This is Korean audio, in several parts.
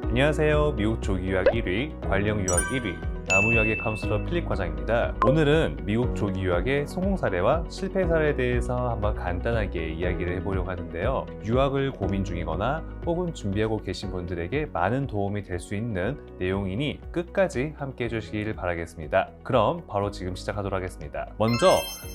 안녕하세요. 미국 조기 유학 1위, 관령 유학 1위, 나무유학의 카운슬러 필립 과장입니다. 오늘은 미국 조기 유학의 성공 사례와 실패 사례에 대해서 한번 간단하게 이야기를 해보려고 하는데요. 유학을 고민 중이거나 혹은 준비하고 계신 분들에게 많은 도움이 될 수 있는 내용이니 끝까지 함께 해주시길 바라겠습니다. 그럼 바로 지금 시작하도록 하겠습니다. 먼저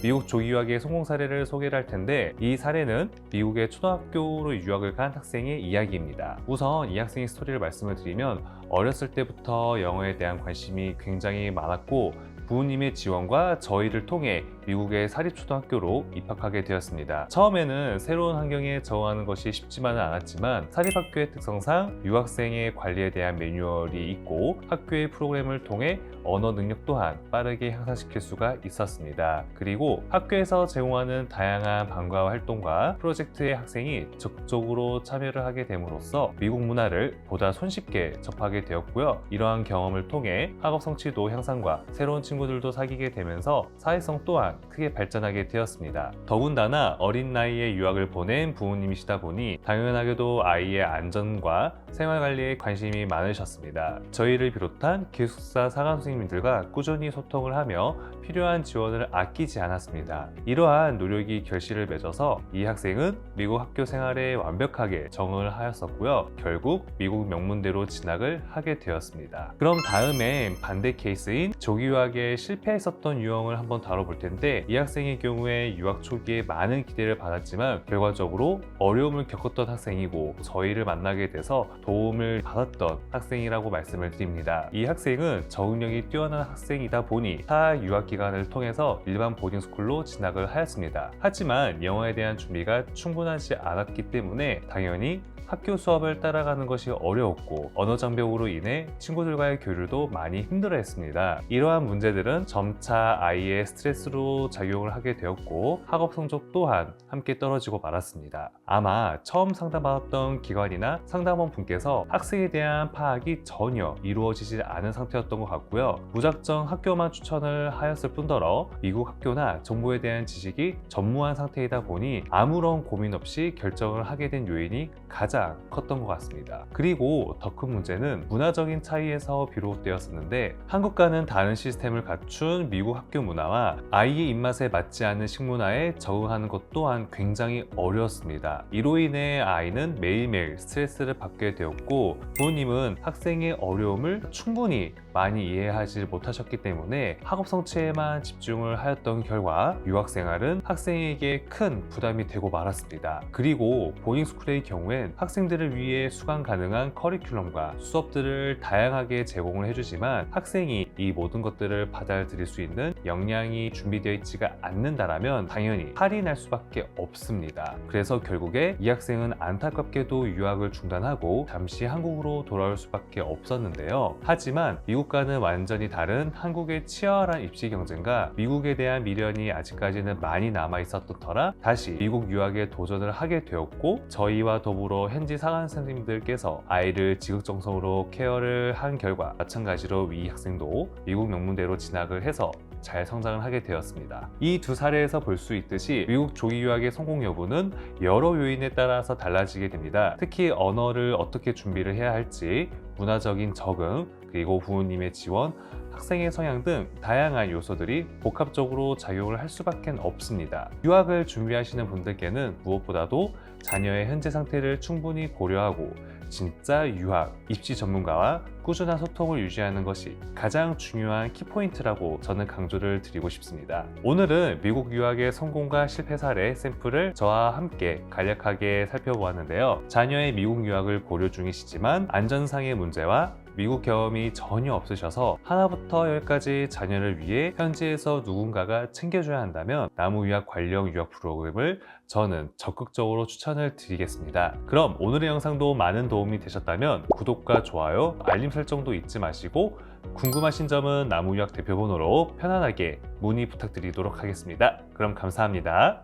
미국 조기 유학의 성공 사례를 소개를 할 텐데, 이 사례는 미국의 초등학교로 유학을 간 학생의 이야기입니다. 우선 이 학생의 스토리를 말씀을 드리면, 어렸을 때부터 영어에 대한 관심이 굉장히 많았고 부모님의 지원과 저희를 통해 미국의 사립초등학교로 입학하게 되었습니다. 처음에는 새로운 환경에 적응하는 것이 쉽지만은 않았지만 사립학교의 특성상 유학생의 관리에 대한 매뉴얼이 있고 학교의 프로그램을 통해 언어 능력 또한 빠르게 향상시킬 수가 있었습니다. 그리고 학교에서 제공하는 다양한 방과후 활동과 프로젝트에 학생이 적극적으로 참여를 하게 됨으로써 미국 문화를 보다 손쉽게 접하게 되었고요. 이러한 경험을 통해 학업 성취도 향상과 새로운 친구들도 사귀게 되면서 사회성 또한 크게 발전하게 되었습니다. 더군다나 어린 나이에 유학을 보낸 부모님이시다 보니 당연하게도 아이의 안전과 생활관리에 관심이 많으셨습니다. 저희를 비롯한 기숙사 사관 선생님들과 꾸준히 소통을 하며 필요한 지원을 아끼지 않았습니다. 이러한 노력이 결실을 맺어서 이 학생은 미국 학교 생활에 완벽하게 적응을 하였었고요. 결국 미국 명문대로 진학을 하게 되었습니다. 그럼 다음엔 반대 케이스인 조기 유학에 실패했었던 유형을 한번 다뤄볼 텐데, 이 학생의 경우에 유학 초기에 많은 기대를 받았지만 결과적으로 어려움을 겪었던 학생이고 저희를 만나게 돼서 도움을 받았던 학생이라고 말씀을 드립니다. 이 학생은 적응력이 뛰어난 학생이다 보니 타 유학 기간을 통해서 일반 보딩스쿨로 진학을 하였습니다. 하지만 영어에 대한 준비가 충분하지 않았기 때문에 당연히 학교 수업을 따라가는 것이 어려웠고 언어 장벽으로 인해 친구들과의 교류도 많이 힘들어했습니다. 이러한 문제들은 점차 아이의 스트레스로 작용을 하게 되었고 학업 성적 또한 함께 떨어지고 말았습니다. 아마 처음 상담받았던 기관이나 상담원 분께서 학생에 대한 파악이 전혀 이루어지지 않은 상태였던 것 같고요. 무작정 학교만 추천을 하였을 뿐더러 미국 학교나 정보에 대한 지식이 전무한 상태이다 보니 아무런 고민 없이 결정을 하게 된 요인이 가장 컸던 것 같습니다. 그리고 더 큰 문제는 문화적인 차이에서 비롯되었었는데, 한국과는 다른 시스템을 갖춘 미국 학교 문화와 아이의 입맛에 맞지 않는 식문화에 적응하는 것 또한 굉장히 어려웠습니다. 이로 인해 아이는 매일매일 스트레스를 받게 되었고 부모님은 학생의 어려움을 충분히 많이 이해하지 못하셨기 때문에 학업 성취에만 집중을 하였던 결과 유학생활은 학생에게 큰 부담이 되고 말았습니다. 그리고 보딩스쿨의 경우엔 학생들을 위해 수강 가능한 커리큘럼과 수업들을 다양하게 제공을 해주지만 학생이 이 모든 것들을 받아들일 수 있는 역량이 준비되어 있지가 않는다라면 당연히 할인할 수밖에 없습니다. 그래서 결국에 이 학생은 안타깝게도 유학을 중단하고 잠시 한국으로 돌아올 수밖에 없었는데요. 하지만 미국과는 완전히 다른 한국의 치열한 입시 경쟁과 미국에 대한 미련이 아직까지는 많이 남아 있었던 터라 다시 미국 유학에 도전을 하게 되었고, 저희와 더불어 현지 사관 선생님들께서 아이를 지극정성으로 케어를 한 결과 마찬가지로 이 학생도 미국 명문대로 진학을 해서 잘 성장을 하게 되었습니다. 이 두 사례에서 볼 수 있듯이 미국 조기 유학의 성공 여부는 여러 요인에 따라서 달라지게 됩니다. 특히 언어를 어떻게 준비를 해야 할지, 문화적인 적응, 그리고 부모님의 지원, 학생의 성향 등 다양한 요소들이 복합적으로 작용을 할 수밖에 없습니다. 유학을 준비하시는 분들께는 무엇보다도 자녀의 현재 상태를 충분히 고려하고 진짜 유학, 입시 전문가와 꾸준한 소통을 유지하는 것이 가장 중요한 키포인트라고 저는 강조를 드리고 싶습니다. 오늘은 미국 유학의 성공과 실패 사례 샘플을 저와 함께 간략하게 살펴보았는데요. 자녀의 미국 유학을 고려 중이시지만 안전상의 문제와 미국 경험이 전혀 없으셔서 하나부터 열까지 자녀를 위해 현지에서 누군가가 챙겨줘야 한다면 나무유학 관령 유학 프로그램을 저는 적극적으로 추천을 드리겠습니다. 그럼 오늘의 영상도 많은 도움이 되셨다면 구독과 좋아요, 알림 설정도 잊지 마시고 궁금하신 점은 나무유학 대표번호로 편안하게 문의 부탁드리도록 하겠습니다. 그럼 감사합니다.